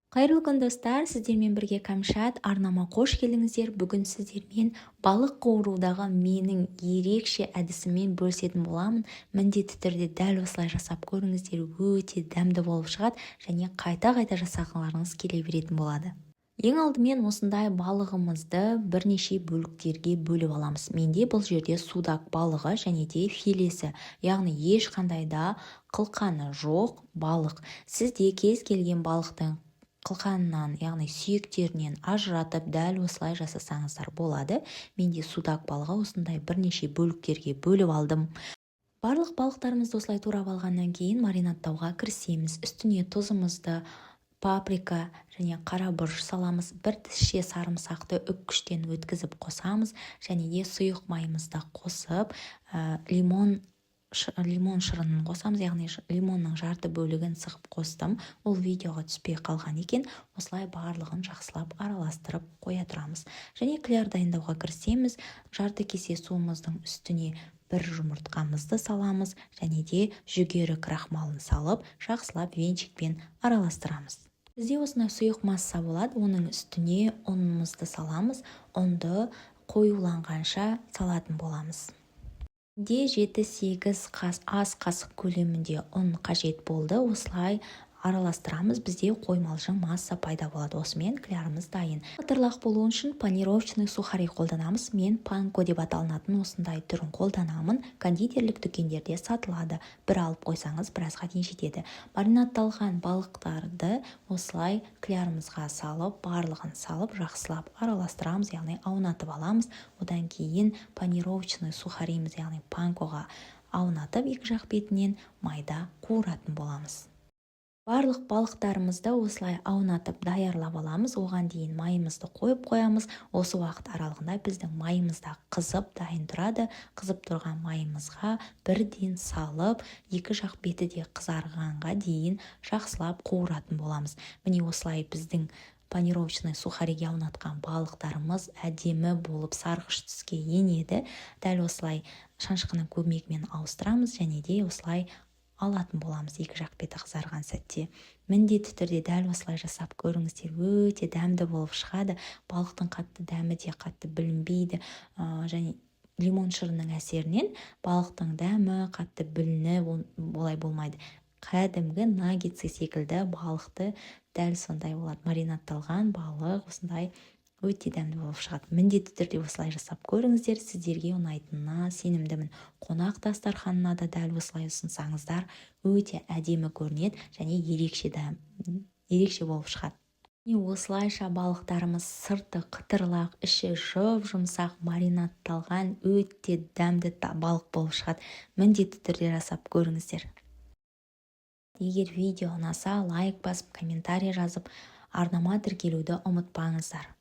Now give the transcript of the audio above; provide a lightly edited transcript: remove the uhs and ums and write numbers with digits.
Қайырлы күн достар, сіздермен бірге Кәмшат, арнама қош келдіңіздер. Бүгін сіздермен балық қуырудағы менің ерекше әдісіммен бөлісетін боламын. Міндетті түрде дәл осылай жасап көріңіздер, өте дәмді болып шығады және қайта-қайта жасағыларыңыз келе беретін болады. Ең алдымен осындай балығымызды бірнеше бөліктерге бөліп аламыз. Менде бұл жерде судак балығы және де филесі, яғни ешқандай да қылқаны жоқ балық. Сізде кез келген балықтың қылқанынан, яғни сүйектерінен ажыратып дәл осылай жасасаңыздар болады. Менде судак балығы осындай бірнеше бөліктерге бөліп алдым. Барлық балықтарымызды осылай турап алғаннан кейін маринадтауға кірісеміз. Үстіне тұзымызды, паприка және қара бұрыш саламыз. Бір тісше сарымсақты үккіштен өткізіп қосамыз және де сұйық майымызды қосып, лимон шырынын қосамыз, яғни лимонның жарты бөлігін сығып қостым. Ол видеоға түспей қалған екен. Осылай барлығын жақсылап араластырып қоя тұрамыз. Және кляр дайындауға кірісеміз. Жарты кесе суымыздың үстіне бір жұмыртқамызды саламыз және де жүгері крахмалын салып, жақсылап венчикпен араластырамыз. Бізде осындай сұйық масса болады. Оның үстіне ұнымызды саламыз. Ұнды қоюланғанша салатын боламыз. 7-8 ас қасық көлемінде ұн қажет болды. Осылай араластырамыз. Бізде қоймалжың масса пайда болады. Осымен клярымыз дайын. Қытырлақ болу үшін панировочный сухари қолданамыз. Мен панко деп аталынатын осындай түрін қолданамын. Кондитерлік дүкендерде сатылады. Бір алып қойсаңыз біразға дейін жетеді. Маринадталған балықтарды осылай клярымызға салып, барлығын салып, жақсылап араластырамыз, яғни аунатып аламыз. Одан кейін панировочный сухаримыз, яғни панкоға аунатып, екі жақ бетінен майда қуыратын боламыз. Барлық балықтарымызды осылай аунатып даярлап аламыз. Оған дейін майымызды қойып қоямыз. Осы уақыт аралығында біздің майымыз да қызып дайын тұрады. Қызып тұрған майымызға бірден салып, екі жақ беті де қызарғанға дейін жақсылап қуыратын боламыз. Міне осылай біздің панировочный сухариге аунатқан балықтарымыз әдемі болып сарғыш түске енеді. Дәл осылай шанышқының көмегімен ауыстырамыз және де осылай алатын боламыз екі жақ беті қызарған сәтте. Міндетті түрде дәл осылай жасап көріңіздер, өте дәмді болып шығады. Балықтың қатты дәмі де қатты білінбейді, және лимон шырының әсерінен балықтың дәмі қатты білініп олай болмайды. Кәдімгі наггетсы секілді балықты дәл сондай болады. Маринадталған балық осындай өте дәмді болып шығады. Міндетті түрде осылай жасап көріңіздер, сіздерге ұнайтынына сенімдімін. Қонақ дастарханына да дәл осылай ұсынсаңыздар өте әдемі көрінеді және ерекше болып шығады. Осылайша балықтарымыз сырты қытырлақ, іші жұмсақ маринадталған өте дәмді балық болып шығады. Міндетті түрде жасап көріңіздер. Егер видео ұнаса, лайк басып, комментарий жазып, арнама тіркелуді ұмытпаңыздар.